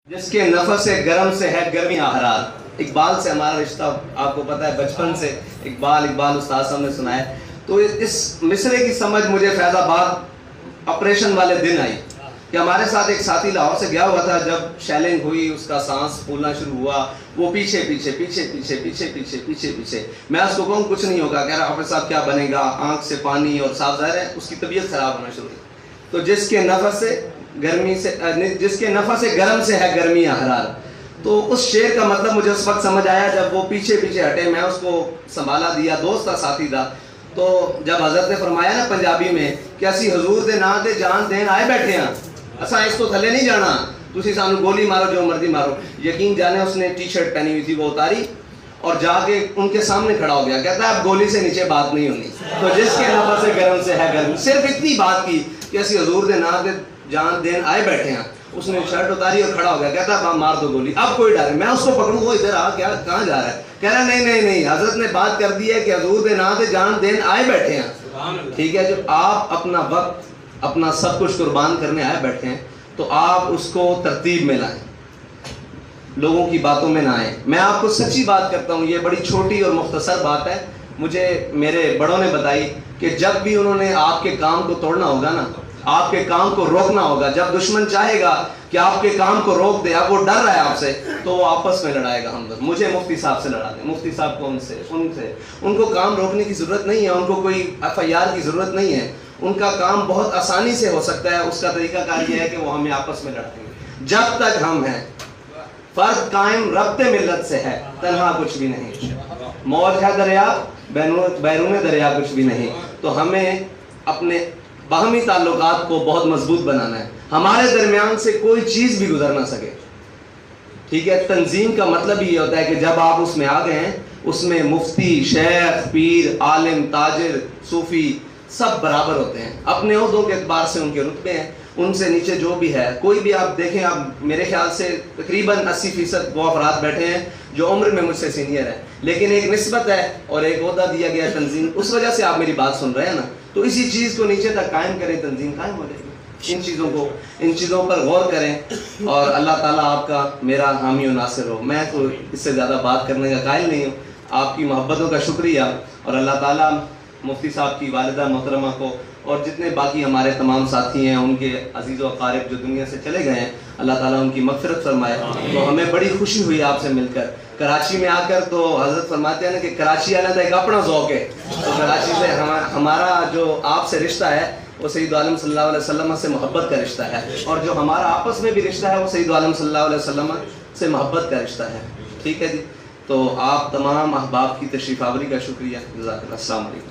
جس کے نفس گرم سے ہے گرمی احرار. اقبال سے ہمارا رشتہ آپ کو پتہ ہے بچپن سے. اقبال استاد صاحب نے سنا ہے. تو اس مصرے کی سمجھ مجھے فیض آباد آپریشن والے دن آئی کہ ہمارے ساتھ ایک ساتھی لاہور سے گیا ہوا تھا. جب شیلنگ ہوئی اس کا سانس پھولنا شروع ہوا, وہ پیچھے پیچھے پیچھے پیچھے پیچھے پیچھے پیچھے پیچھے. میں اس کو کہوں کچھ نہیں ہوگا, کہہ رہا حافظ صاحب کیا بنے گا, آنکھ سے پانی, اور صاف ظاہر ہے اس کی طبیعت خراب ہونا شروع ہوئی. تو جس کے نفس سے گرم سے ہے گرمی احرار. تو اس شعر کا مطلب مجھے اس وقت سمجھ آیا جب وہ پیچھے پیچھے ہٹے. میں اس کو سنبھالا دیا, دوست تھا, ساتھی تھا. تو جب حضرت نے فرمایا نا پنجابی میں کہ اسی حضور دے نا تے جان دین آئے بیٹھے ہیں, اساں اس کو تھلے نہیں جانا, تسی سانو گولی مارو جو مرضی مارو. یقین جانے اس نے ٹی شرٹ پہنی ہوئی تھی, وہ اتاری اور جا کے ان کے سامنے کھڑا ہو گیا. کہتا ہے اب گولی سے نیچے بات نہیں ہونی. تو جس کے نفس سے گرم سے ہے گرم, صرف اتنی بات کی کہ اسی حضور دے نا تے جان دین آئے بیٹھے ہیں. اس نے شرٹ اتاری اور کھڑا ہو گیا. کہتا ہے مار دو گولی, اب کوئی ڈر. میں اس کو پکڑوں, وہ ادھر آ, کیا کہاں جا رہا ہے؟ کہہ رہا نہیں نہیں نہیں, حضرت نے بات کر دی ہے کہ حضور دے نا تے جان دین آئے بیٹھے ہیں. ٹھیک ہے, جب آپ اپنا وقت اپنا سب کچھ قربان کرنے آئے بیٹھے ہیں تو آپ اس کو ترتیب میں لائیں, لوگوں کی باتوں میں نہ آئیں. میں آپ کو سچی بات کرتا ہوں, یہ بڑی چھوٹی اور مختصر بات ہے. مجھے میرے بڑوں نے بتائی کہ جب بھی انہوں نے آپ کے کام کو توڑنا ہوگا نا, آپ کے کام کو روکنا ہوگا, جب دشمن چاہے گا کہ آپ کے کام کو روک دے, اب وہ ڈر رہا ہے آپ سے, تو وہ آپس میں لڑائے گا. ہم لوگ مجھے مفتی صاحب سے لڑا دیں, مفتی صاحب کو ان کو کام روکنے کی ضرورت نہیں ہے, ان کو کوئی FIR کی ضرورت نہیں ہے. ان کا کام بہت آسانی سے ہو سکتا ہے. اس کا طریقہ کار یہ ہے کہ وہ ہمیں آپس میں لڑائیں گے. جب تک ہم ہیں فرد قائم ربط ملت سے ہے, تنہا کچھ بھی نہیں. موج ہے دریا, بیرون دریا کچھ بھی نہیں. تو ہمیں اپنے باہمی تعلقات کو بہت مضبوط بنانا ہے. ہمارے درمیان سے کوئی چیز بھی گزر نہ سکے. ٹھیک ہے, تنظیم کا مطلب یہ ہوتا ہے کہ جب آپ اس میں آ گئے ہیں, اس میں مفتی, شیخ, پیر, عالم, تاجر, صوفی سب برابر ہوتے ہیں. اپنے عہدوں کے اعتبار سے ان کے رتبے ہیں, ان سے نیچے جو بھی ہے کوئی بھی. آپ دیکھیں, آپ میرے خیال سے تقریباً 80% وہ افراد بیٹھے ہیں جو عمر میں مجھ سے سینئر ہیں, لیکن ایک نسبت ہے اور ایک عہدہ دیا گیا تنظیم, اس وجہ سے آپ میری بات سن رہے ہیں نا. تو اسی چیز کو نیچے تک قائم کریں, تنظیم قائم ہو جائے گی. ان چیزوں پر غور کریں, اور اللہ تعالیٰ آپ کا میرا حامی و ناصر ہو. میں تو اس سے زیادہ بات کرنے کا قائل نہیں ہوں. آپ کی محبتوں کا شکریہ, اور اللہ تعالیٰ مفتی صاحب کی والدہ محترمہ کو اور جتنے باقی ہمارے تمام ساتھی ہیں, ان کے عزیز و اقارب جو دنیا سے چلے گئے ہیں, اللہ تعالیٰ ان کی مغفرت فرمائے. تو ہمیں بڑی خوشی ہوئی آپ سے مل کر. کراچی میں آ کر تو حضرت فرماتے ہیں نا کہ کراچی آنا تو ایک اپنا ذوق ہے. تو کراچی سے ہمارا جو آپ سے رشتہ ہے وہ سید عالم صلی اللہ علیہ وسلم سے محبت کا رشتہ ہے, اور جو ہمارا آپس میں بھی رشتہ ہے وہ سید عالم صلی اللہ علیہ وسلم سے محبت کا رشتہ ہے. ٹھیک ہے جی. تو آپ تمام احباب کی تشریف آوری کا شکریہ. جزاک اللہ. السلام علیکم.